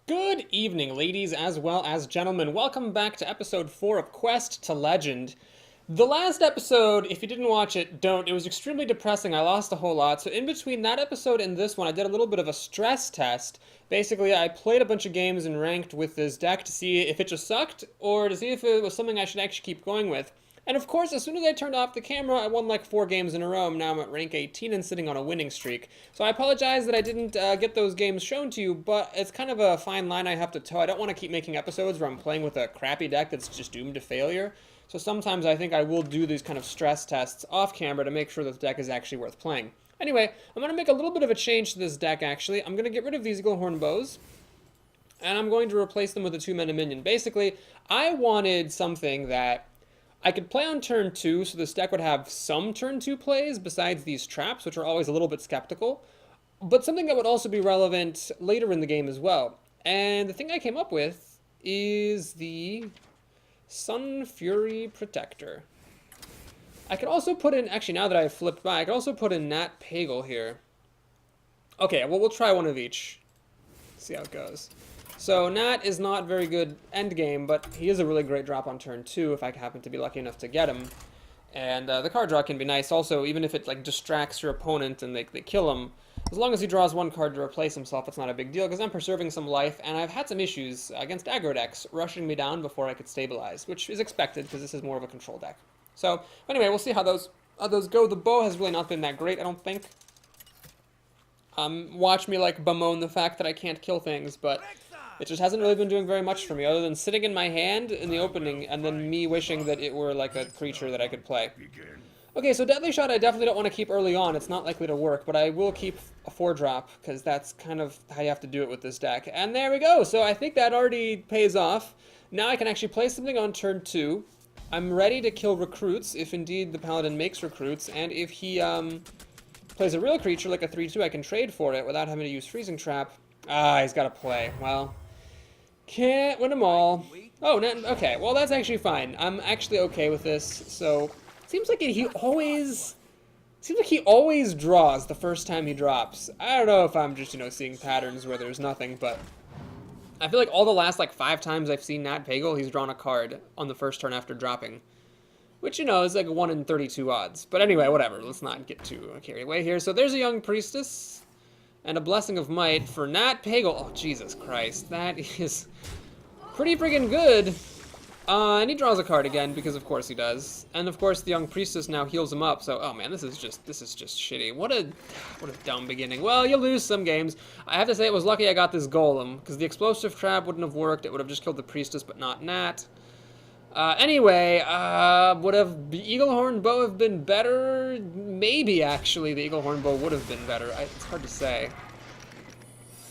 Good evening, ladies as well as gentlemen. Welcome back to episode 4 of Quest to Legend. The last episode, if you didn't watch it, don't. It was extremely depressing. I lost a whole lot. So in between that episode and this one, I did a little bit of a stress test. Basically, I played a bunch of games and ranked with this deck to see if it just sucked or to see if it was something I should actually keep going with. And of course, as soon as I turned off the camera, I won like 4 games in a row. Now I'm at rank 18 and sitting on a winning streak. So I apologize that I didn't get those games shown to you, but it's kind of a fine line I have to toe. I don't want to keep making episodes where I'm playing with a crappy deck that's just doomed to failure. So sometimes I think I will do these kind of stress tests off camera to make sure that the deck is actually worth playing. Anyway, I'm going to make a little bit of a change to this deck, actually. I'm going to get rid of these Eaglehorn Bows, and I'm going to replace them with a 2-mana minion. Basically, I wanted something that I could play on turn 2, so this deck would have some turn 2 plays besides these traps, which are always a little bit skeptical, but something that would also be relevant later in the game as well. And the thing I came up with is the Sun Fury Protector. I could also put in, actually now that I've flipped by, I could also put in Nat Pagle here. Okay, well we'll try one of each. See how it goes. So Nat is not very good endgame, but he is a really great drop on turn 2 if I happen to be lucky enough to get him. And the card draw can be nice also, even if it like distracts your opponent and they kill him. As long as he draws 1 card to replace himself, it's not a big deal, because I'm preserving some life, and I've had some issues against aggro decks rushing me down before I could stabilize, which is expected, because this is more of a control deck. So, anyway, we'll see how those go. The bow has really not been that great, I don't think. Watch me, like, bemoan the fact that I can't kill things, but it just hasn't really been doing very much for me, other than sitting in my hand in the opening, and then me wishing that it were, like, a creature that I could play. Okay, so Deadly Shot I definitely don't want to keep early on. It's not likely to work, but I will keep a 4-drop, because that's kind of how you have to do it with this deck. And there we go! So I think that already pays off. Now I can actually play something on turn 2. I'm ready to kill recruits, if indeed the Paladin makes recruits, and if he plays a real creature like a 3-2, I can trade for it without having to use Freezing Trap. Ah, he's got to play. Well, can't win them all. Oh, no, okay, well that's actually fine. I'm actually okay with this, so seems like he always draws the first time he drops. I don't know if I'm just, seeing patterns where there's nothing, but I feel like all the last, 5 times I've seen Nat Pagle, he's drawn a card on the first turn after dropping. Which, is like a 1 in 32 odds. But anyway, whatever, let's not get too carried away here. So there's a Young Priestess, and a Blessing of Might for Nat Pagle. Oh, Jesus Christ, that is pretty friggin' good. And he draws a card again, because of course he does. And of course the Young Priestess now heals him up, so, oh man, this is just shitty. What a dumb beginning. Well, you lose some games. I have to say it was lucky I got this Golem, because the Explosive Trap wouldn't have worked. It would have just killed the Priestess, but not Nat. Anyway, would have the Eaglehorn Bow have been better? Maybe, actually, the Eaglehorn Bow would have been better. It's hard to say.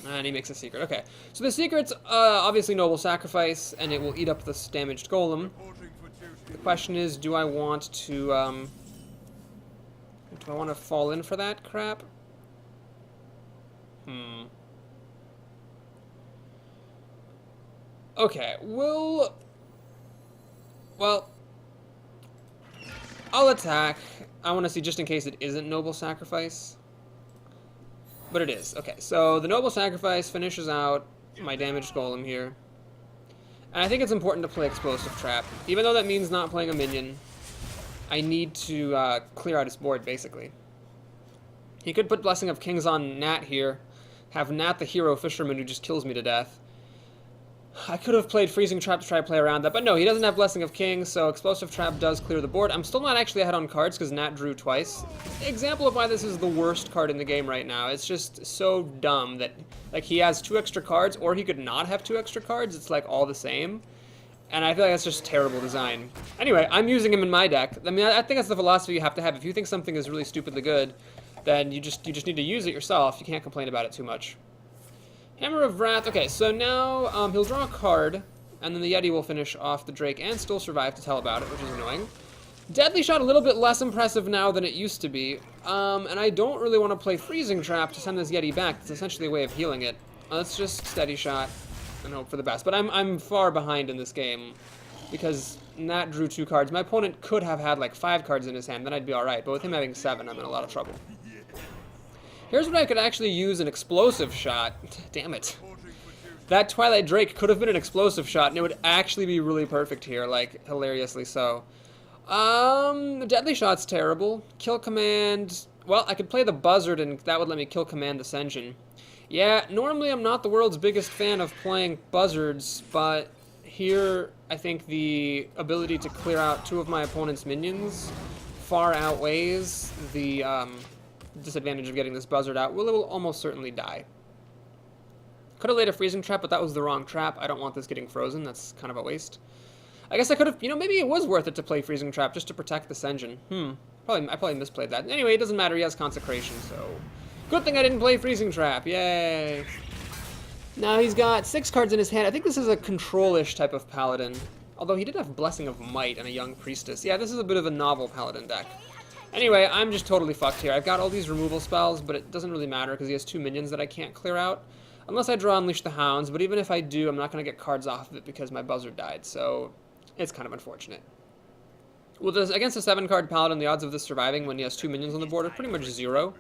And he makes a secret. Okay, so the secret's obviously Noble Sacrifice, and it will eat up this damaged golem. The question is, do I want to fall in for that crap? Okay, well, I'll attack. I want to see just in case it isn't Noble Sacrifice. But it is. Okay, so the Noble Sacrifice finishes out my damaged golem here. And I think it's important to play Explosive Trap. Even though that means not playing a minion, I need to clear out his board, basically. He could put Blessing of Kings on Nat here, have Nat the hero fisherman who just kills me to death. I could have played Freezing Trap to try to play around that, but no, he doesn't have Blessing of Kings, so Explosive Trap does clear the board. I'm still not actually ahead on cards because Nat drew twice. Example of why this is the worst card in the game right now. It's just so dumb that, like, he has 2 extra cards, or he could not have 2 extra cards. It's, like, all the same. And I feel like that's just terrible design. Anyway, I'm using him in my deck. I mean, I think that's the philosophy you have to have. If you think something is really stupidly good, then you just need to use it yourself. You can't complain about it too much. Hammer of Wrath. Okay, so now he'll draw a card, and then the Yeti will finish off the Drake and still survive to tell about it, which is annoying. Deadly Shot a little bit less impressive now than it used to be, and I don't really want to play Freezing Trap to send this Yeti back. It's essentially a way of healing it. Let's just Steady Shot and hope for the best. But I'm far behind in this game, because Nat drew 2 cards. My opponent could have had like 5 cards in his hand, then I'd be alright, but with him having 7, I'm in a lot of trouble. Here's what I could actually use an Explosive Shot. Damn it. That Twilight Drake could have been an explosive shot, and it would actually be really perfect here, like, hilariously so. Deadly Shot's terrible. Kill Command... Well, I could play the Buzzard, and that would let me Kill Command Ascension. Yeah, normally I'm not the world's biggest fan of playing Buzzards, but here I think the ability to clear out 2 of my opponent's minions far outweighs the disadvantage of getting this Buzzard out. Well, it will almost certainly die. Could have laid a freezing trap, but that was the wrong trap. I don't want this getting frozen. That's kind of a waste. I guess I could have, you know, maybe it was worth it to play freezing trap just to protect this engine. I probably misplayed that. Anyway, it doesn't matter. He has consecration, so good thing I didn't play freezing trap. Yay! Now he's got 6 cards in his hand. I think this is a control-ish type of paladin. Although he did have Blessing of Might and a Young Priestess. Yeah, this is a bit of a novel paladin deck. Anyway, I'm just totally fucked here. I've got all these removal spells, but it doesn't really matter because he has 2 minions that I can't clear out. Unless I draw Unleash the Hounds, but even if I do, I'm not going to get cards off of it because my Buzzard died, so it's kind of unfortunate. Well, against a 7-card Paladin, the odds of this surviving when he has 2 minions on the board are pretty much 0.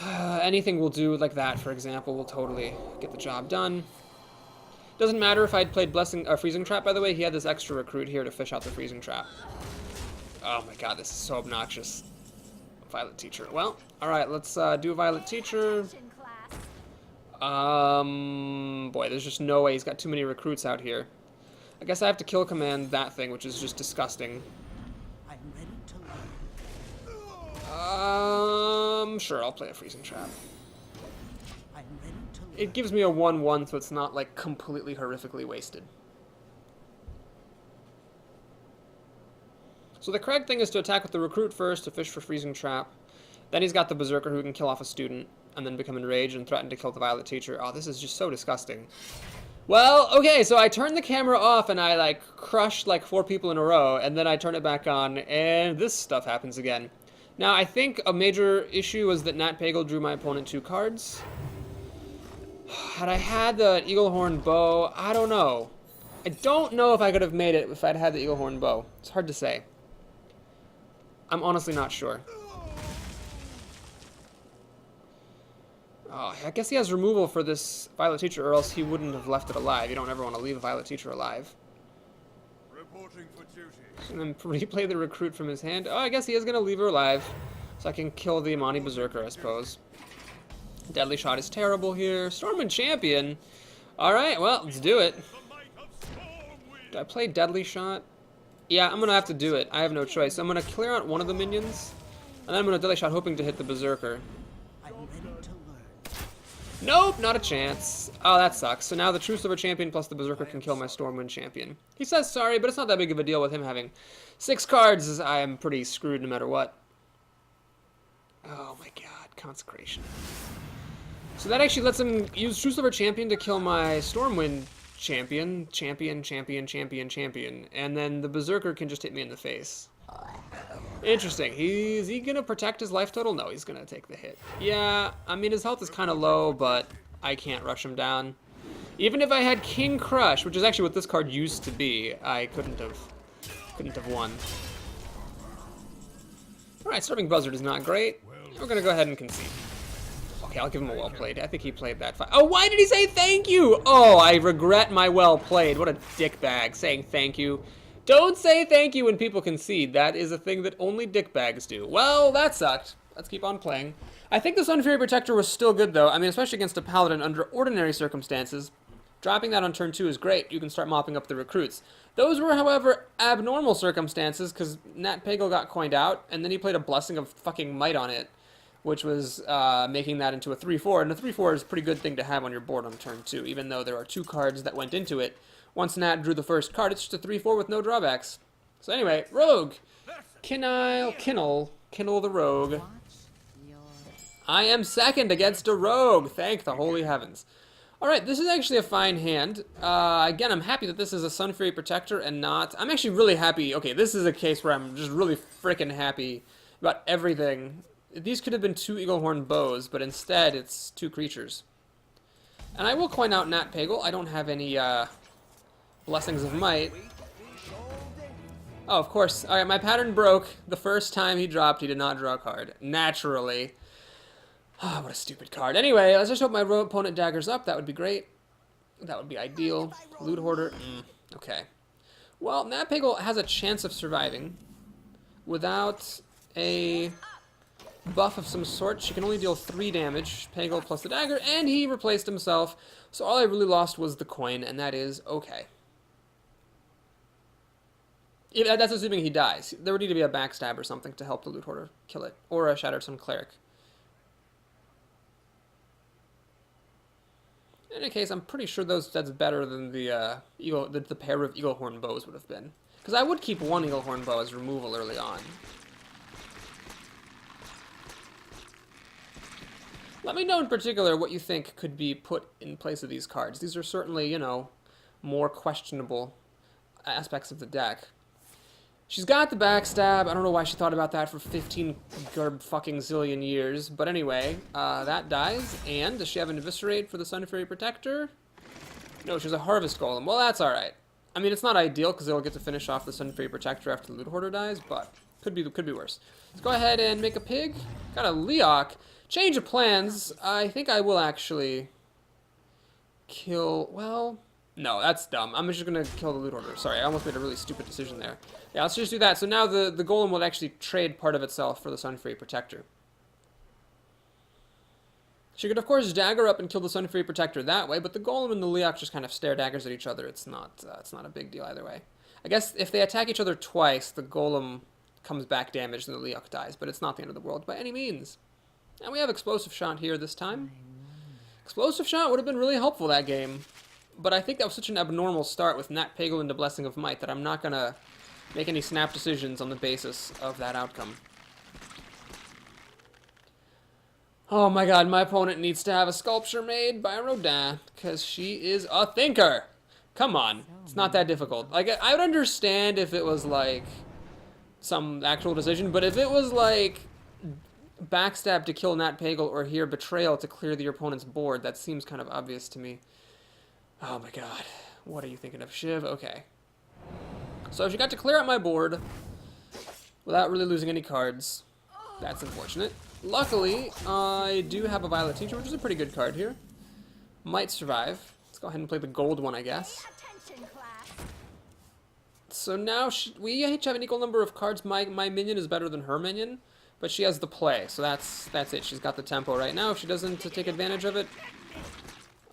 Anything will do like that, for example, will totally get the job done. Doesn't matter if I'd played Freezing Trap, by the way. He had this extra recruit here to fish out the Freezing Trap. Oh my god, this is so obnoxious. Violet Teacher. Well, alright, let's do a Violet Teacher. Boy, there's just no way. He's got too many recruits out here. I guess I have to Kill Command that thing, which is just disgusting. I'm ready to learn. Sure, I'll play a Freezing Trap. I'm ready to learn. It gives me a 1/1, so it's not, like, completely horrifically wasted. So the correct thing is to attack with the recruit first, to fish for Freezing Trap. Then he's got the Berserker who can kill off a student, and then become enraged and threaten to kill the Violet Teacher. Oh, this is just so disgusting. Well, okay, so I turned the camera off and I, like, crushed, like, 4 people in a row, and then I turn it back on, and this stuff happens again. Now, I think a major issue was that Nat Pagel drew my opponent 2 cards. Had I had the Eaglehorn Bow, I don't know. I don't know if I could have made it if I'd had the Eaglehorn Bow. It's hard to say. I'm honestly not sure. Oh, I guess he has removal for this Violet Teacher, or else he wouldn't have left it alive. You don't ever want to leave a Violet Teacher alive. Reporting for duty. And then replay the recruit from his hand. Oh, I guess he is going to leave her alive. So I can kill the Amani Berserker, I suppose. Deadly Shot is terrible here. Stormwind Champion. Alright, well, let's do it. Do I play Deadly Shot? Yeah, I'm going to have to do it. I have no choice. I'm going to clear out one of the minions. And then I'm going to Deadly Shot hoping to hit the Berserker. I'm ready to learn. Nope, not a chance. Oh, that sucks. So now the True Silver Champion plus the Berserker can kill my Stormwind Champion. He says sorry, but it's not that big of a deal with him having 6 cards. I am pretty screwed no matter what. Oh my god, Consecration. So that actually lets him use True Silver Champion to kill my Stormwind Champion. Champion. And then the Berserker can just hit me in the face. Interesting. Is he gonna protect his life total? No, he's gonna take the hit. Yeah, I mean his health is kind of low, but I can't rush him down. Even if I had King Crush, which is actually what this card used to be, I couldn't have won. All right, Starving Buzzard is not great. We're gonna go ahead and concede. Okay, I'll give him a well played. I think he played that fine. Oh, why did he say thank you? Oh, I regret my well played. What a dickbag saying thank you. Don't say thank you when people concede. That is a thing that only dickbags do. Well, that sucked. Let's keep on playing. I think the Sun Fury Protector was still good, though. I mean, especially against a Paladin under ordinary circumstances. Dropping that on turn 2 is great. You can start mopping up the recruits. Those were, however, abnormal circumstances, because Nat Pagel got coined out, and then he played a Blessing of fucking Might on it, which was making that into a 3/4. And a 3/4 is a pretty good thing to have on your board on turn 2, even though there are 2 cards that went into it. Once Nat drew the first card, it's just a 3/4 with no drawbacks. So anyway, Rogue. Kinnel the Rogue. I am second against a Rogue. Thank the holy heavens. Alright, this is actually a fine hand. Again, I'm happy that this is a Sun Fury Protector and not... I'm actually really happy. Okay, this is a case where I'm just really freaking happy about everything. These could have been 2 Eaglehorn Bows, but instead it's 2 creatures. And I will coin out Nat Pagel. I don't have any Blessings of Might. Oh, of course. Alright, my pattern broke. The first time he dropped, he did not draw a card. Naturally. Oh, what a stupid card. Anyway, let's just hope my opponent daggers up. That would be great. That would be ideal. Loot Hoarder. Okay. Well, Nat Pagel has a chance of surviving without a buff of some sort. She can only deal 3 damage. Pagel plus the dagger, and he replaced himself. So all I really lost was the coin, and that is okay. Yeah, that's assuming he dies. There would need to be a backstab or something to help the Loot Hoarder kill it, or a Shattered Sun Cleric. In any case, I'm pretty sure that's better than the the pair of Eaglehorn bows would have been. Because I would keep one Eaglehorn bow as removal early on. Let me know in particular what you think could be put in place of these cards. These are certainly, you know, more questionable aspects of the deck. She's got the backstab. I don't know why she thought about that for 15 fucking zillion years. But anyway, that dies. And does she have an Eviscerate for the Sun Fairy Protector? No, she has a Harvest Golem. Well, that's alright. I mean, it's not ideal because they'll get to finish off the Sun Fairy Protector after the Loot Hoarder dies, but could be worse. Let's go ahead and make a pig. Got a Leok. Change of plans. I think I will actually kill... Well... No, that's dumb. I'm just going to kill the Loot Hoarder. Sorry, I almost made a really stupid decision there. Yeah, let's just do that. So now the Golem will actually trade part of itself for the Sun Fairy Protector. She could, of course, dagger up and kill the Sun Fairy Protector that way, but the Golem and the Leok just kind of stare daggers at each other. It's not a big deal either way. I guess if they attack each other twice, the Golem comes back damaged and the Leok dies, but it's not the end of the world by any means. And we have Explosive Shot here this time. Explosive Shot would have been really helpful that game. But I think that was such an abnormal start with Nat Pagel into Blessing of Might that I'm not going to make any snap decisions on the basis of that outcome. Oh my god, my opponent needs to have a sculpture made by Rodin, because she is a thinker! Come on, it's not that difficult. Like, I would understand if it was, like, some actual decision, but if it was, like, backstab to kill Nat Pagel or here Betrayal to clear your opponent's board, that seems kind of obvious to me. Oh my god. What are you thinking of, Shiv? Okay. So she got to clear out my board without really losing any cards. That's unfortunate. Luckily, I do have a Violet Teacher, which is a pretty good card here. Might survive. Let's go ahead and play the gold one, I guess. So now we each have an equal number of cards. My minion is better than her minion, but she has the play, so that's it. She's got the tempo right now. If she doesn't take advantage of it,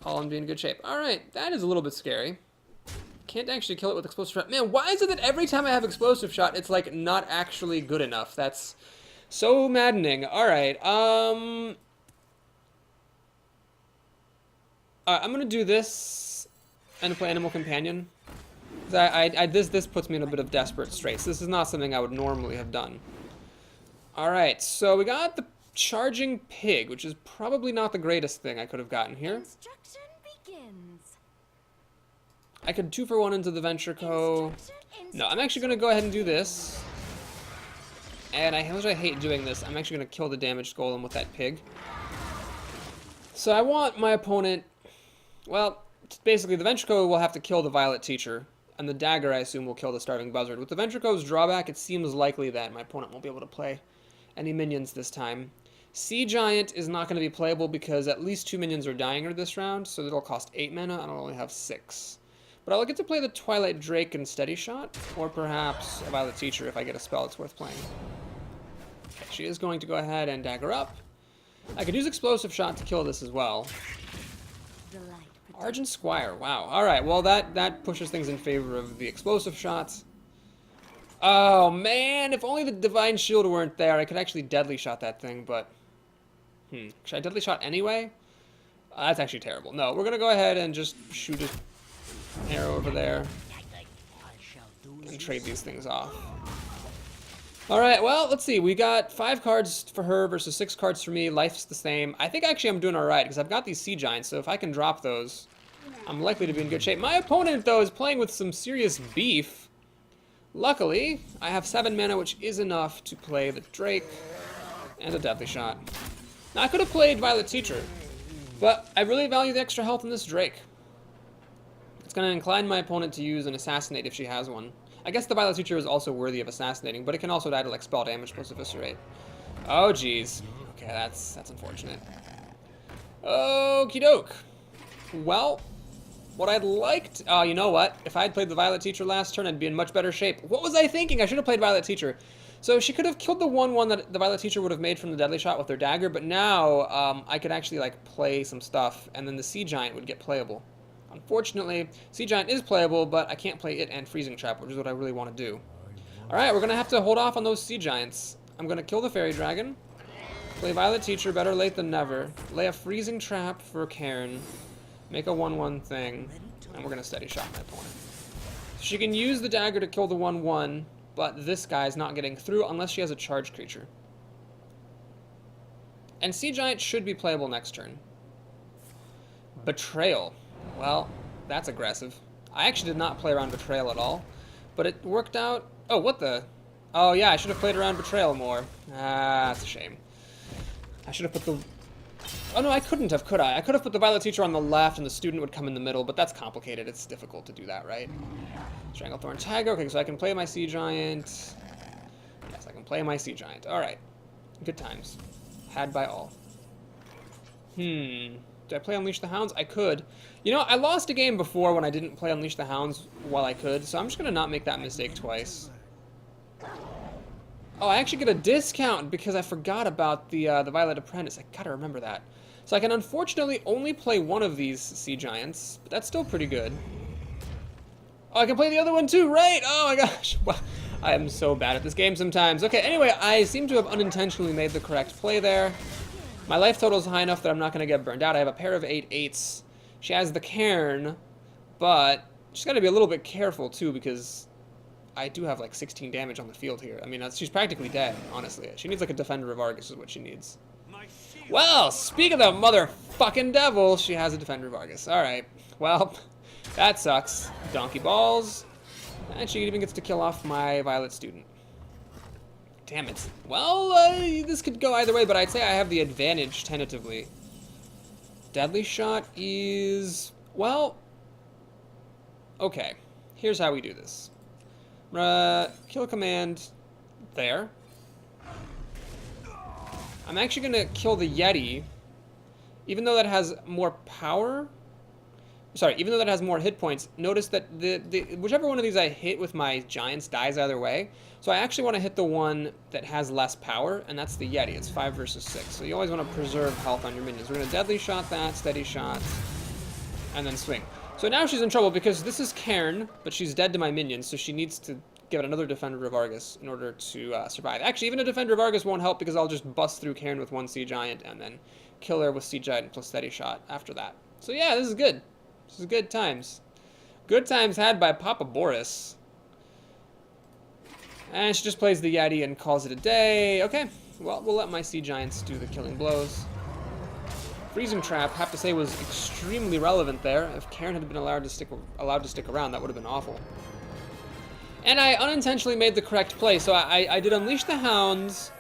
I'll be in good shape. Alright, that is a little bit scary. Can't actually kill it with Explosive Shot. Man, why is it that every time I have Explosive Shot, it's, like, not actually good enough? That's so maddening. Alright, I'm gonna do this and play Animal Companion. This puts me in a bit of desperate straits. This is not something I would normally have done. Alright, so we got the Charging Pig, which is probably not the greatest thing I could have gotten here. Instruction begins. I could 2-for-1 into the Venture Co. No, I'm actually going to go ahead and do this. And I hate doing this. I'm actually going to kill the damaged Golem with that pig. So I want my opponent... Well, basically the Venture Co will have to kill the Violet Teacher. And the dagger, I assume, will kill the Starving Buzzard. With the Venture Co's drawback, it seems likely that my opponent won't be able to play any minions this time. Sea Giant is not going to be playable because at least 2 minions are dying this round, so it'll cost 8 mana, and I'll only have 6. But I'll get to play the Twilight Drake and Steady Shot, or perhaps a Violet Teacher if I get a spell that's worth playing. Okay, she is going to go ahead and dagger up. I could use Explosive Shot to kill this as well. Argent Squire, wow. Alright, well that pushes things in favor of the Explosive Shots. Oh man, if only the Divine Shield weren't there, I could actually Deadly Shot that thing, but... Should I Deadly Shot anyway? That's actually terrible. No, we're gonna go ahead and just shoot an arrow over there and trade these things off. Alright, well, let's see. We got 5 cards for her versus 6 cards for me. Life's the same. I think actually I'm doing alright, because I've got these Sea Giants, so if I can drop those, I'm likely to be in good shape. My opponent, though, is playing with some serious beef. Luckily, I have 7 mana, which is enough to play the Drake and a Deadly Shot. Now, I could have played Violet Teacher, but I really value the extra health in this Drake. It's going to incline my opponent to use an Assassinate if she has one. I guess the Violet Teacher is also worthy of assassinating, but it can also die to, like, spell damage plus Eviscerate. Oh, jeez. Okay, that's unfortunate. Okie doke. Well, What I'd liked... Oh, you know what? If I had played the Violet Teacher last turn, I'd be in much better shape. What was I thinking? I should have played Violet Teacher. So she could have killed the 1/1 that the Violet Teacher would have made from the Deadly Shot with their dagger, but now I could actually like play some stuff, and then the Sea Giant would get playable. Unfortunately, Sea Giant is playable, but I can't play it and Freezing Trap, which is what I really want to do. Alright, we're going to have to hold off on those Sea Giants. I'm going to kill the Fairy Dragon. Play Violet Teacher, better late than never. Lay a Freezing Trap for Cairn. Make a 1/1 thing. And we're going to Steady Shot my opponent. She can use the dagger to kill the 1/1, but this guy's not getting through unless she has a charge creature. And Sea Giant should be playable next turn. Betrayal. Well, that's aggressive. I actually did not play around Betrayal at all, but it worked out. Oh, what the? Oh, yeah, I should have played around Betrayal more. Ah, that's a shame. I should have put the... Oh, no, I couldn't have, could I? I could have put the Violet Teacher on the left and the student would come in the middle, but that's complicated. It's difficult to do that, right? Stranglethorn Tiger. Okay, so I can play my Sea Giant. Yes, I can play my Sea Giant. All right. Good times. Had by all. Did I play Unleash the Hounds? I could. You know, I lost a game before when I didn't play Unleash the Hounds while I could, so I'm just going to not make that mistake twice. Oh, I actually get a discount because I forgot about the Violet Apprentice. I gotta remember that. So I can unfortunately only play one of these Sea Giants, but that's still pretty good. Oh, I can play the other one too, right? Oh my gosh. Well, I am so bad at this game sometimes. Okay, anyway, I seem to have unintentionally made the correct play there. My life total is high enough that I'm not going to get burned out. I have a pair of 8/8s. She has the Cairn, but she's got to be a little bit careful too because I do have like 16 damage on the field here. I mean, she's practically dead, honestly. She needs like a Defender of Argus is what she needs. Well, speak of the motherfucking devil, she has a Defender of Argus. Alright, well, that sucks. Donkey balls. And she even gets to kill off my Violet student. Damn it. Well, this could go either way, but I'd say I have the advantage, tentatively. Deadly Shot is... Well... Okay. Here's how we do this. Kill command there. I'm actually going to kill the Yeti, even though that has more power. Sorry, even though that has more hit points, notice that whichever one of these I hit with my giants dies either way. So I actually want to hit the one that has less power, and that's the Yeti. It's 5 versus 6. So you always want to preserve health on your minions. We're going to Deadly Shot that, Steady Shot, and then swing. So now she's in trouble because this is Cairn, but she's dead to my minions, so she needs to give it another Defender of Argus in order to survive. Actually, even a Defender of Argus won't help because I'll just bust through Cairn with one Sea Giant and then kill her with Sea Giant plus Steady Shot after that. So yeah, this is good. This is good times. Good times had by Papa Boris. And she just plays the Yeti and calls it a day. Okay, well, we'll let my Sea Giants do the killing blows. Freezing Trap, have to say, was extremely relevant there. If Cairn had been allowed to stick around, that would have been awful. And I unintentionally made the correct play, so I did Unleash the Hounds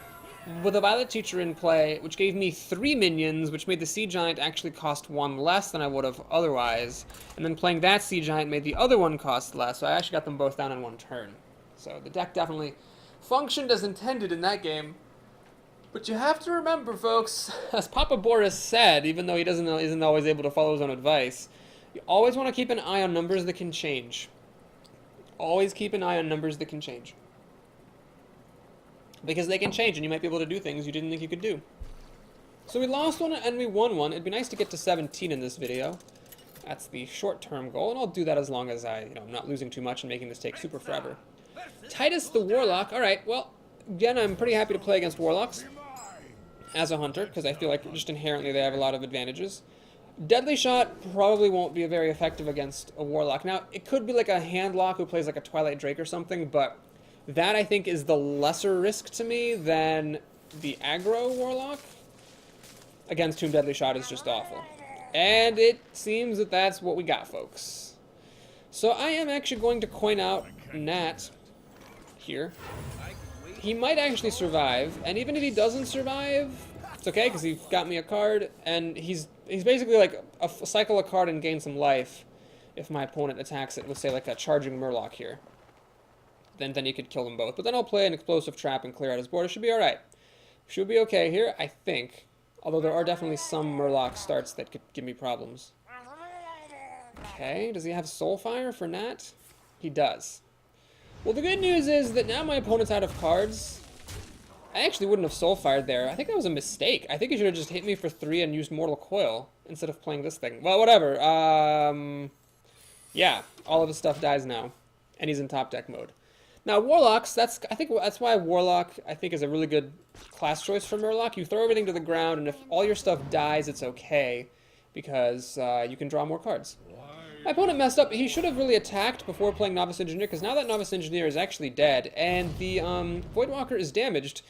with a Violet Teacher in play, which gave me 3 minions, which made the Sea Giant actually cost 1 less than I would have otherwise. And then playing that Sea Giant made the other one cost less, so I actually got them both down in 1 turn. So the deck definitely functioned as intended in that game. But you have to remember, folks, as Papa Boris said, even though he isn't always able to follow his own advice, you always want to keep an eye on numbers that can change. Always keep an eye on numbers that can change. Because they can change, and you might be able to do things you didn't think you could do. So we lost one, and we won one. It'd be nice to get to 17 in this video. That's the short-term goal, and I'll do that as long as I'm not losing too much and making this take super forever. Titus the Warlock. Alright, well, again, I'm pretty happy to play against Warlocks as a hunter, because I feel like just inherently they have a lot of advantages. Deadly Shot probably won't be very effective against a Warlock. Now, it could be like a Handlock who plays like a Twilight Drake or something, but that, I think, is the lesser risk to me than the aggro Warlock, against whom Deadly Shot is just awful. And it seems that that's what we got, folks. So I am actually going to coin out Nat here. He might actually survive, and even if he doesn't survive, it's okay, because he got me a card, and he's basically like a cycle a card and gain some life if my opponent attacks it with, say, like a charging Murloc here. Then you could kill them both. But then I'll play an explosive trap and clear out his board. It should be alright. Should be okay here, I think. Although there are definitely some Murloc starts that could give me problems. Okay, does he have Soulfire for Nat? He does. Well, the good news is that now my opponent's out of cards. I actually wouldn't have Soulfired there. I think that was a mistake. I think he should have just hit me for 3 and used Mortal Coil instead of playing this thing. Well, whatever. Yeah, all of his stuff dies now, and he's in top deck mode. Now, Warlocks, I think that's why Warlock, I think, is a really good class choice for Murloc. You throw everything to the ground, and if all your stuff dies, it's okay, because you can draw more cards. My opponent messed up. He should have really attacked before playing Novice Engineer, because now that Novice Engineer is actually dead, and the Voidwalker is damaged,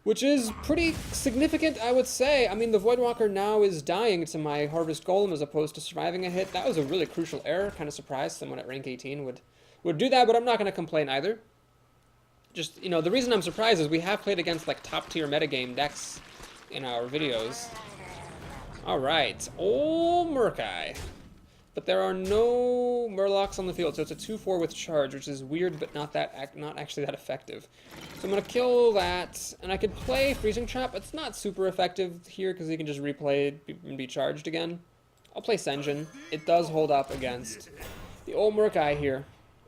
which is pretty significant, I would say. I mean, the Voidwalker now is dying to my Harvest Golem as opposed to surviving a hit. That was a really crucial error. Kind of surprised someone at rank 18 would do that, but I'm not going to complain either. Just, you know, the reason I'm surprised is we have played against, like, top-tier metagame decks in our videos. Alright, old Murkai. But there are no Murlocs on the field, so it's a 2-4 with charge, which is weird, but not actually that effective. So I'm gonna kill that, and I could play Freezing Trap. It's not super effective here because he can just replay it and be charged again. I'll play Senjin. It does hold up against the old Murkai here,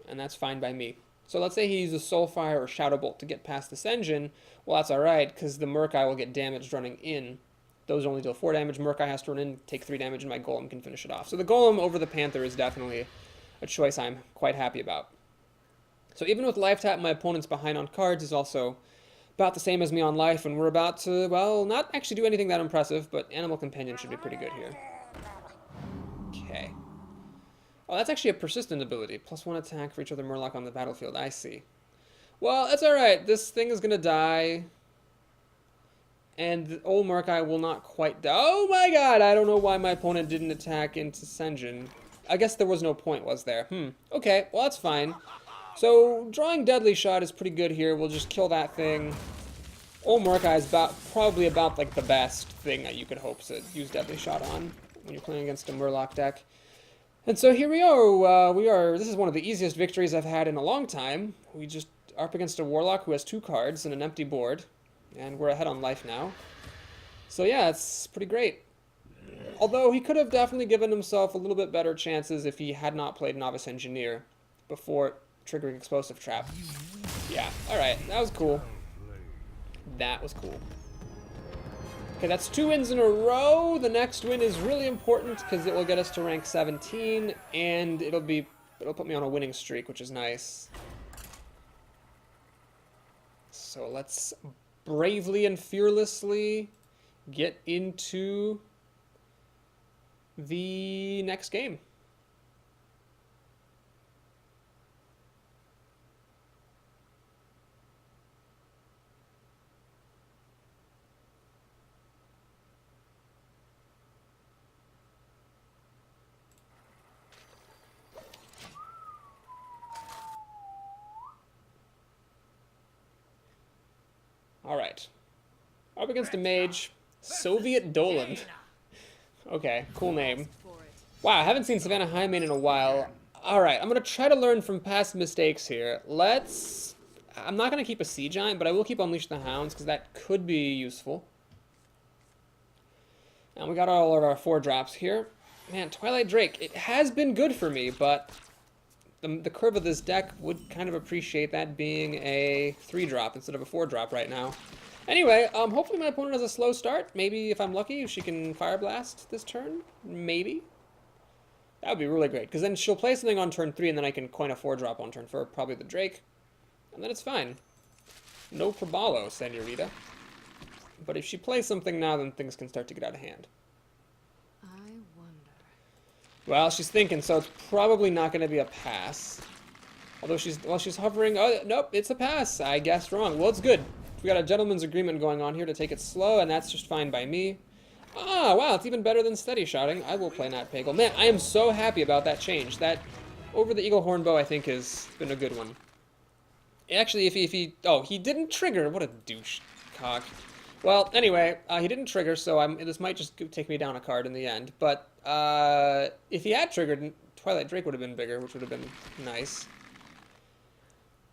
and that's fine by me. So let's say he uses Soulfire or Shadow Bolt to get past the Senjin. Well, that's alright, because the Murkai will get damaged running in. Those only deal 4 damage. Murkai has to run in, take 3 damage, and my Golem can finish it off. So the Golem over the Panther is definitely a choice I'm quite happy about. So even with Life Tap, my opponent's behind on cards. He's also about the same as me on life, and we're about to, well, not actually do anything that impressive, but Animal Companion should be pretty good here. Okay. Oh, that's actually a persistent ability. +1 attack for each other Murloc on the battlefield. I see. Well, that's alright. This thing is going to die. And the old Murkai will not quite die. Oh my god! I don't know why my opponent didn't attack into Senjin. I guess there was no point, was there? Okay, well that's fine. So, drawing Deadly Shot is pretty good here. We'll just kill that thing. Old Murkai is probably about like the best thing that you could hope to use Deadly Shot on when you're playing against a Murloc deck. And so here we are. This is one of the easiest victories I've had in a long time. We just are up against a Warlock who has 2 cards and an empty board. And we're ahead on life now. So yeah, it's pretty great. Although he could have definitely given himself a little bit better chances if he had not played Novice Engineer before triggering Explosive Trap. Yeah, alright, that was cool. That was cool. Okay, that's 2 wins in a row. The next win is really important because it will get us to rank 17, and it'll put me on a winning streak, which is nice. So let's bravely and fearlessly get into the next game. Alright. Up against a mage. Soviet Dolan. Okay, cool name. Wow, I haven't seen Savannah Highmane in a while. Alright, I'm going to try to learn from past mistakes here. I'm not going to keep a Sea Giant, but I will keep Unleash the Hounds, because that could be useful. And we got all of our 4-drops here. Man, Twilight Drake, it has been good for me, but the curve of this deck would kind of appreciate that being a 3-drop instead of a 4-drop right now. Anyway, hopefully my opponent has a slow start. Maybe if I'm lucky, she can Fire Blast this turn. Maybe. That would be really great, because then she'll play something on turn 3, and then I can coin a 4-drop on turn 4, probably the Drake. And then it's fine. No Probalo, Senorita. But if she plays something now, then things can start to get out of hand. I wonder. Well, she's thinking, so it's probably not going to be a pass. Although she's hovering. Oh, nope, it's a pass. I guessed wrong. Well, it's good. We got a gentleman's agreement going on here to take it slow, and that's just fine by me. Ah, wow, it's even better than steady shotting. I will play Nat Pagel. Man, I am so happy about that change. That over the Eagle Horn Bow, I think, has been a good one. Actually, he didn't trigger. What a douche cock. Well, anyway, he didn't trigger, so this might just take me down a card in the end. But if he had triggered, Twilight Drake would have been bigger, which would have been nice.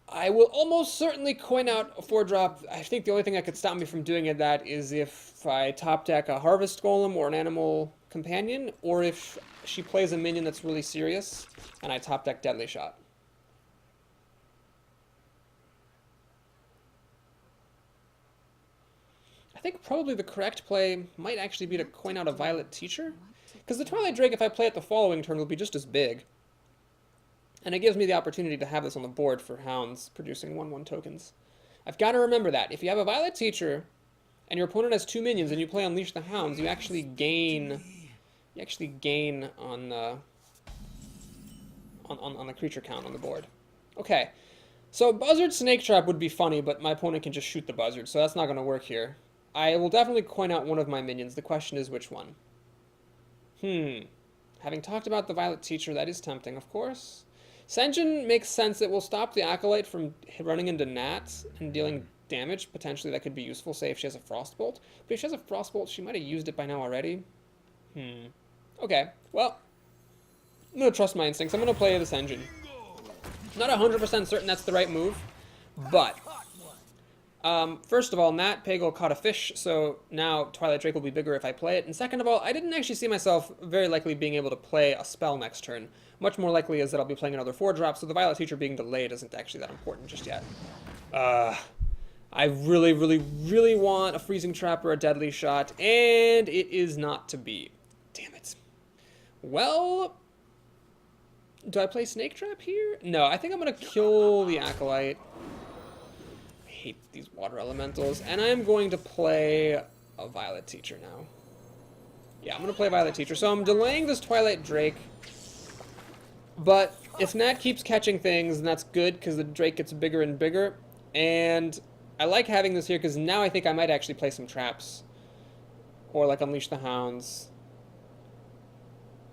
I will almost certainly coin out a 4-drop. I think the only thing that could stop me from doing that is if I top deck a Harvest Golem or an Animal companion, or if she plays a minion that's really serious, and I top deck Deadly Shot. I think probably the correct play might actually be to coin out a Violet Teacher, because the Twilight Drake, if I play it the following turn, will be just as big. And it gives me the opportunity to have this on the board for Hounds, producing 1/1 tokens. I've got to remember that. If you have a Violet Teacher, and your opponent has 2 minions, and you play Unleash the Hounds, you actually gain on the creature count on the board. Okay, so Buzzard Snake Trap would be funny, but my opponent can just shoot the Buzzard, so that's not going to work here. I will definitely coin out one of my minions. The question is which one. Having talked about the Violet Teacher, that is tempting, of course. Sen'jin makes sense. It will stop the Acolyte from running into Nats and dealing damage. Potentially that could be useful, say if she has a Frostbolt. But if she has a Frostbolt, she might have used it by now already. Okay, well, I'm going to trust my instincts. I'm going to play the Sen'jin. Not 100% certain that's the right move, but first of all, Nat Pagel caught a fish, so now Twilight Drake will be bigger if I play it. And second of all, I didn't actually see myself very likely being able to play a spell next turn. Much more likely is that I'll be playing another 4-drop, so the Violet Teacher being delayed isn't actually that important just yet. I really, really, really want a Freezing Trap or a Deadly Shot, and it is not to be. Damn it. Well, do I play Snake Trap here? No, I think I'm going to kill the Acolyte. I hate these water elementals, and I'm going to play a Violet Teacher now. Yeah, I'm going to play Violet Teacher, so I'm delaying this Twilight Drake, but if Nat keeps catching things, then that's good, because the Drake gets bigger and bigger, and I like having this here because now I think I might actually play some traps. Or like Unleash the Hounds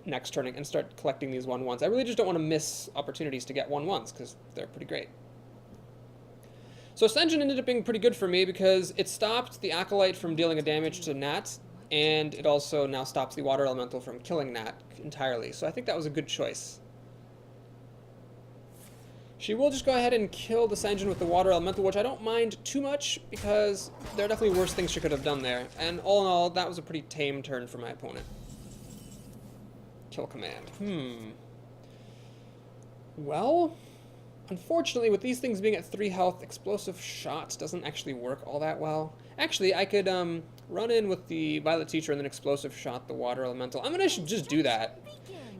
next turn and start collecting these 1/1s. I really just don't want to miss opportunities to get 1/1s because they're pretty great. So Sen'jin ended up being pretty good for me because it stopped the Acolyte from dealing a damage to Nat, and it also now stops the Water Elemental from killing Nat entirely. So I think that was a good choice. She will just go ahead and kill the Sen'jin with the Water Elemental, which I don't mind too much, because there are definitely worse things she could have done there. And all in all, that was a pretty tame turn for my opponent. Kill command. Well, unfortunately, with these things being at 3 health, Explosive Shot doesn't actually work all that well. Actually, I could run in with the Violet Teacher and then Explosive Shot the Water Elemental. I'm gonna just do that.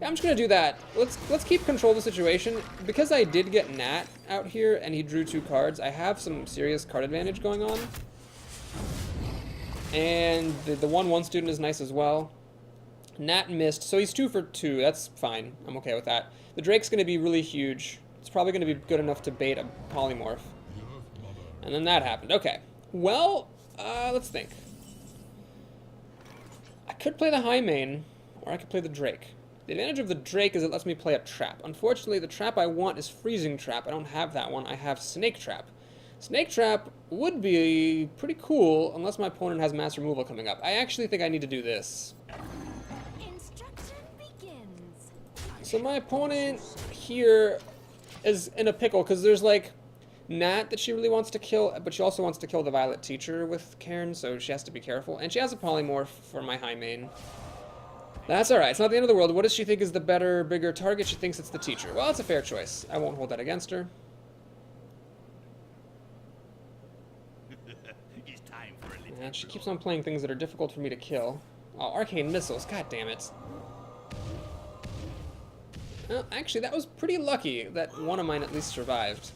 Yeah, I'm just gonna do that. Let's keep control of the situation. Because I did get Nat out here and he drew 2 cards, I have some serious card advantage going on. And the 1/1 student is nice as well. Nat missed, so he's 2 for 2. That's fine. I'm okay with that. The Drake's gonna be really huge. It's probably gonna be good enough to bait a Polymorph. And then that happened. Okay. Well, let's think. I could play the High Main, or I could play the Drake. The advantage of the Drake is it lets me play a trap. Unfortunately, the trap I want is Freezing Trap. I don't have that one. I have Snake Trap. Snake Trap would be pretty cool unless my opponent has mass removal coming up. I actually think I need to do this. Instruction begins. So my opponent here is in a pickle because there's like Nat that she really wants to kill, but she also wants to kill the Violet Teacher with Cairn, so she has to be careful. And she has a Polymorph for my High Main. That's alright, it's not the end of the world. What does she think is the better, bigger target? She thinks it's the Teacher. Well, it's a fair choice. I won't hold that against her. It's time for a little. And she keeps on playing things that are difficult for me to kill. Oh, Arcane Missiles, god damn it. Well, actually, that was pretty lucky that one of mine at least survived.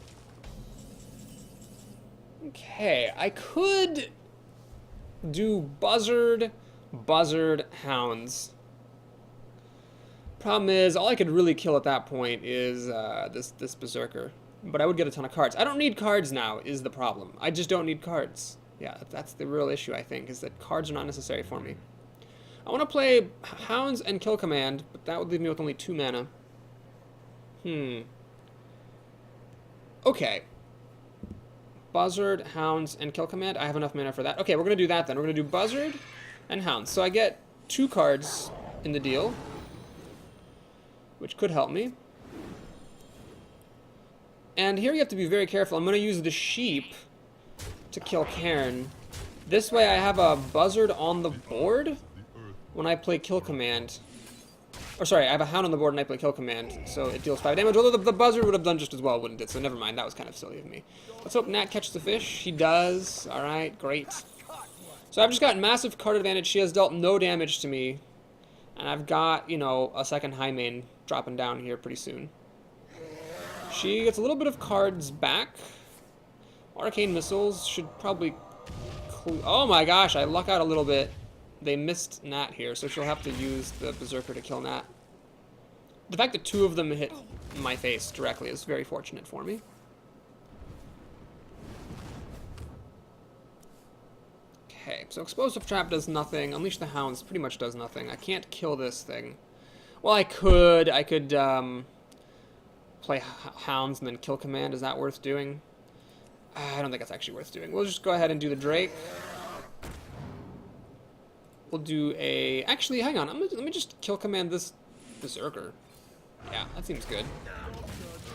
Okay, I could do Buzzard, Hounds. Problem is, all I could really kill at that point is this Berserker. But I would get a ton of cards. I don't need cards now, is the problem. I just don't need cards. Yeah, that's the real issue, I think, is that cards are not necessary for me. I want to play Hounds and Kill Command, but that would leave me with only 2 mana. Okay. Buzzard, Hounds, and Kill Command. I have enough mana for that. Okay, we're going to do that then. We're going to do Buzzard and Hounds. So I get 2 cards in the deal, which could help me. And here you have to be very careful. I'm going to use the Sheep to kill Cairn. This way I have a Buzzard on the board, when I play Kill Command. Or sorry, I have a Hound on the board and I play Kill Command, so it deals 5 damage. Although the Buzzard would have done just as well, wouldn't it? So never mind, that was kind of silly of me. Let's hope Nat catches the fish. He does. Alright, great. So I've just got massive card advantage. She has dealt no damage to me. And I've got, you know, a second high main dropping down here pretty soon. She gets a little bit of cards back. Arcane Missiles should probably... Oh my gosh, I luck out a little bit. They missed Nat here, so she'll have to use the Berserker to kill Nat. The fact that 2 of them hit my face directly is very fortunate for me. Okay, so Explosive Trap does nothing. Unleash the Hounds pretty much does nothing. I can't kill this thing. Well, I could. I could play Hounds and then Kill Command. Is that worth doing? I don't think that's actually worth doing. We'll just go ahead and do the Drake. We'll do a... Actually, hang on. Let me just Kill Command this Berserker. Yeah, that seems good.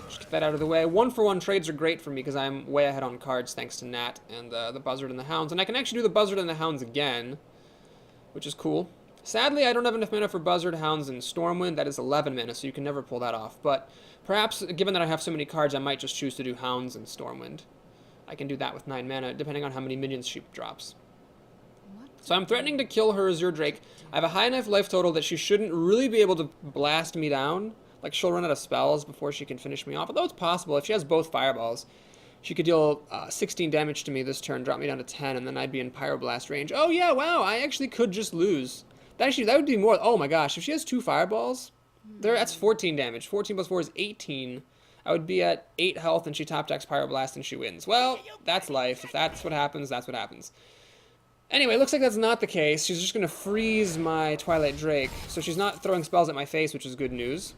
Just get that out of the way. 1-for-1 trades are great for me because I'm way ahead on cards thanks to Nat and the Buzzard and the Hounds. And I can actually do the Buzzard and the Hounds again, which is cool. Sadly, I don't have enough mana for Buzzard, Hounds, and Stormwind. That is 11 mana, so you can never pull that off. But perhaps, given that I have so many cards, I might just choose to do Hounds and Stormwind. I can do that with 9 mana, depending on how many minions she drops. So I'm threatening to kill her Azure Drake. I have a high enough life total that she shouldn't really be able to blast me down. Like, she'll run out of spells before she can finish me off. Although it's possible. If she has both fireballs, she could deal 16 damage to me this turn, drop me down to 10, and then I'd be in Pyroblast range. Oh, yeah, wow, I actually could just lose. That would be more... Oh, my gosh, if she has 2 fireballs, that's 14 damage. 14 plus 4 is 18. I would be at 8 health, and she top decks Pyroblast, and she wins. Well, that's life. If that's what happens, that's what happens. Anyway, looks like that's not the case. She's just going to freeze my Twilight Drake. So she's not throwing spells at my face, which is good news.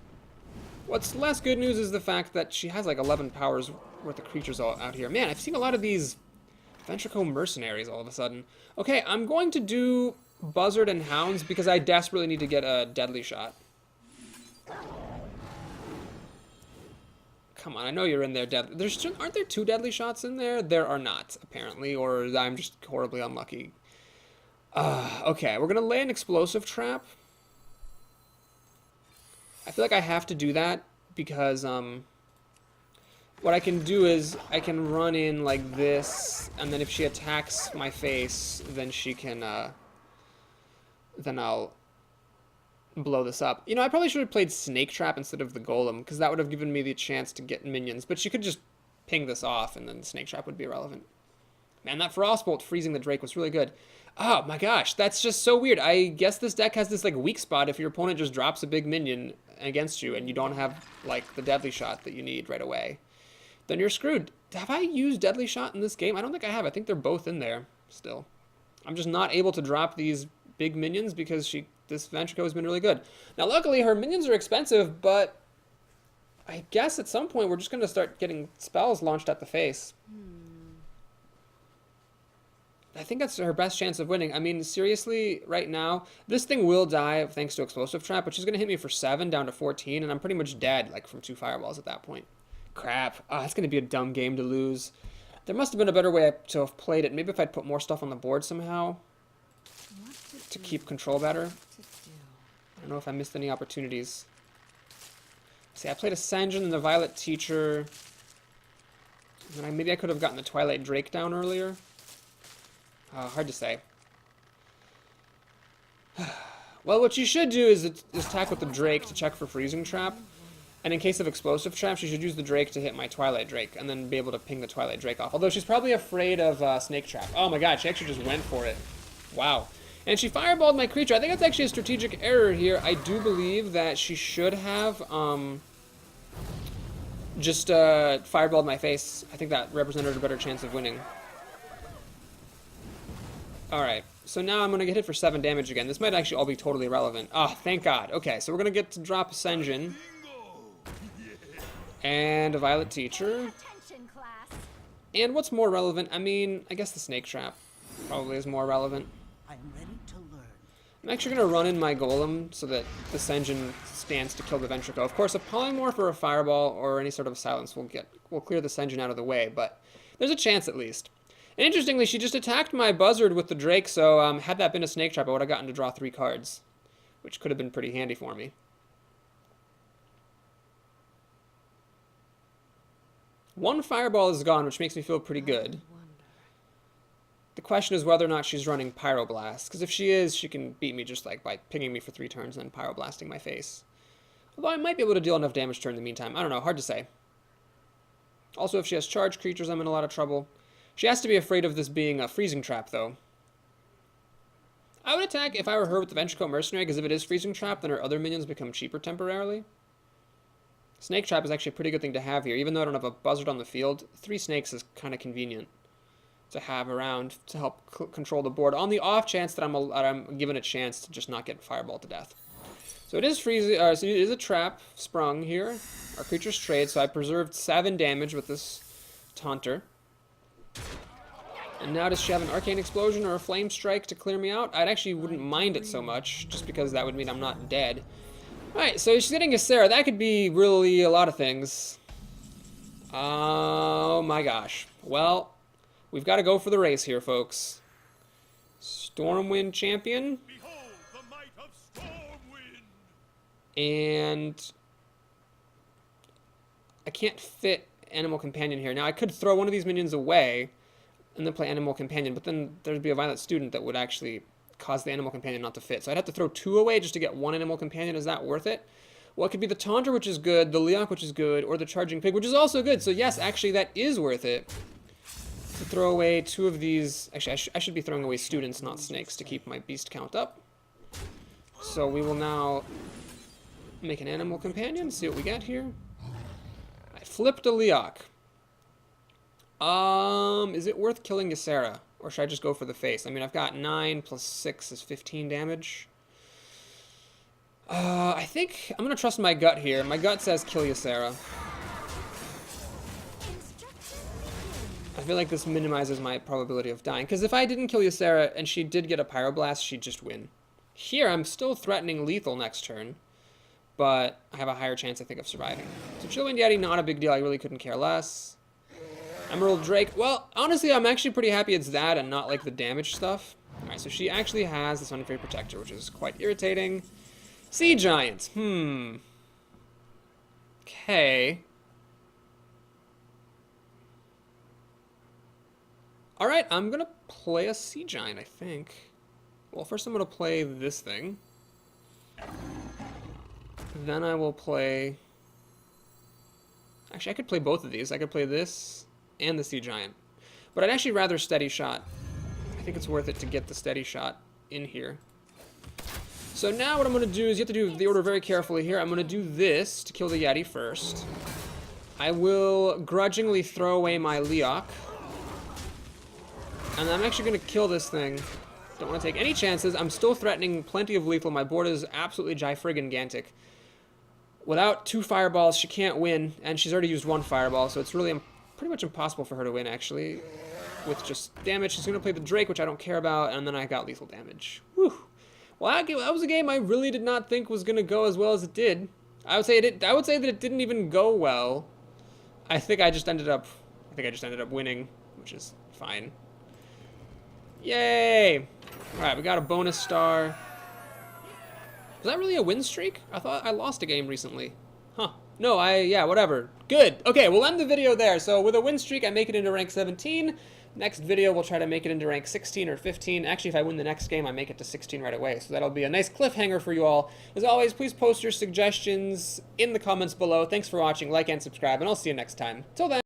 What's less good news is the fact that she has like 11 powers worth of creatures all out here. Man, I've seen a lot of these Ventrico mercenaries all of a sudden. Okay, I'm going to do Buzzard and Hounds because I desperately need to get a deadly shot. Come on, I know you're in there. Aren't there 2 deadly shots in there? There are not, apparently, or I'm just horribly unlucky. Okay, we're going to lay an Explosive Trap. I feel like I have to do that because what I can do is I can run in like this, and then if she attacks my face, then she can, then I'll blow this up. You know, I probably should have played Snake Trap instead of the Golem, because that would have given me the chance to get minions, but she could just ping this off, and then the Snake Trap would be irrelevant. Man, that Frostbolt freezing the Drake was really good. Oh my gosh, that's just so weird. I guess this deck has this like weak spot if your opponent just drops a big minion against you and you don't have like the deadly shot that you need right away. Then you're screwed. Have I used deadly shot in this game? I don't think I have. I think they're both in there still. I'm just not able to drop these big minions because this Ventrico has been really good. Now luckily her minions are expensive, but I guess at some point we're just going to start getting spells launched at the face. I think that's her best chance of winning. I mean, seriously, right now, this thing will die thanks to Explosive Trap, which is going to hit me for 7 down to 14, and I'm pretty much dead, like, from 2 fireballs at that point. Crap. Oh, that's going to be a dumb game to lose. There must have been a better way to have played it. Maybe if I'd put more stuff on the board somehow to keep control better. I don't know if I missed any opportunities. See, I played Ascension and the Violet Teacher. And then maybe I could have gotten the Twilight Drake down earlier. Hard to say. Well, what you should do is attack with the Drake to check for Freezing Trap. And in case of Explosive Traps, you should use the Drake to hit my Twilight Drake, and then be able to ping the Twilight Drake off. Although she's probably afraid of Snake Trap. Oh my god, she actually just went for it. Wow. And she fireballed my creature. I think that's actually a strategic error here. I do believe that she should have just fireballed my face. I think that represented a better chance of winning. Alright, so now I'm going to get hit for 7 damage again. This might actually all be totally irrelevant. Oh, thank God. Okay, so we're going to get to drop Ascension. And a Violet Teacher. Attention, class. And what's more relevant? I mean, I guess the Snake Trap probably is more relevant. I'm ready to learn. I'm actually going to run in my Golem so that the Ascension stands to kill the Ventrico. Of course, a Polymorph or a Fireball or any sort of Silence will clear the Ascension out of the way, but there's a chance at least. And interestingly, she just attacked my Buzzard with the Drake, so had that been a Snake Trap, I would have gotten to draw 3 cards. which could have been pretty handy for me. One fireball is gone, which makes me feel pretty good. The question is whether or not she's running Pyroblast, because if she is, she can beat me just like by pinging me for 3 turns and then Pyroblasting my face. Although I might be able to deal enough damage to her in the meantime. I don't know, hard to say. Also, if she has charged creatures, I'm in a lot of trouble. She has to be afraid of this being a freezing trap, though. I would attack if I were her with the Ventricoat Mercenary, because if it is freezing trap, then her other minions become cheaper temporarily. Snake Trap is actually a pretty good thing to have here. Even though I don't have a Buzzard on the field, 3 snakes is kind of convenient to have around to help control the board on the off chance that I'm given a chance to just not get fireballed to death. So it is freezing. So it is a trap sprung here. Our creature's trade, so I preserved 7 damage with this Taunter. And now does she have an Arcane Explosion or a Flame Strike to clear me out? I actually wouldn't mind it so much, just because that would mean I'm not dead. Alright, so she's getting a Sarah. That could be really a lot of things. Oh my gosh. Well, we've got to go for the race here, folks. Stormwind champion. Behold the might of Stormwind! And I can't fit Animal Companion here. Now, I could throw one of these minions away and then play Animal Companion, but then there'd be a Violent Student that would actually cause the Animal Companion not to fit. So I'd have to throw 2 away just to get 1 Animal Companion. Is that worth it? Well, it could be the Taunter, which is good, the Leok, which is good, or the Charging Pig, which is also good. So yes, actually, that is worth it. To throw away 2 of these. Actually, I should be throwing away students, not snakes, to keep my beast count up. So we will now make an Animal Companion, see what we get here. I flipped a Leok. Is it worth killing Ysera? Or should I just go for the face? I mean, I've got 9 plus 6 is 15 damage. I think I'm going to trust my gut here. My gut says kill Ysera. I feel like this minimizes my probability of dying. Because if I didn't kill Ysera and she did get a Pyroblast, she'd just win. Here, I'm still threatening lethal next turn. But I have a higher chance, I think, of surviving. So Chillwind Yeti, not a big deal. I really couldn't care less. Emerald Drake. Well, honestly, I'm actually pretty happy it's that and not, like, the damage stuff. Alright, so she actually has this Unafraid Protector, which is quite irritating. Sea Giant. Okay. Alright, I'm gonna play a Sea Giant, I think. Well, first I'm gonna play this thing. Then I will play... Actually, I could play both of these. I could play this and the Sea Giant. But I'd actually rather Steady Shot. I think it's worth it to get the Steady Shot in here. So now what I'm going to do is, you have to do the order very carefully here. I'm going to do this to kill the Yeti first. I will grudgingly throw away my Leok. And I'm actually going to kill this thing. Don't want to take any chances. I'm still threatening plenty of lethal. My board is absolutely Jai-friggin-gantic. Without 2 fireballs, she can't win. And she's already used 1 fireball, so it's really pretty much impossible for her to win, actually. With just damage, she's going to play the Drake, which I don't care about, and then I got lethal damage. Whew. Well, that was a game I really did not think was going to go as well as it did. I would say that it didn't even go well. I think I just ended up winning, which is fine. Yay! All right, we got a bonus star. Was that really a win streak? I thought I lost a game recently. Huh. No, yeah, whatever. Good. Okay, we'll end the video there. So with a win streak, I make it into rank 17. Next video, we'll try to make it into rank 16 or 15. Actually, if I win the next game, I make it to 16 right away. So that'll be a nice cliffhanger for you all. As always, please post your suggestions in the comments below. Thanks for watching, like and subscribe, and I'll see you next time. Till then.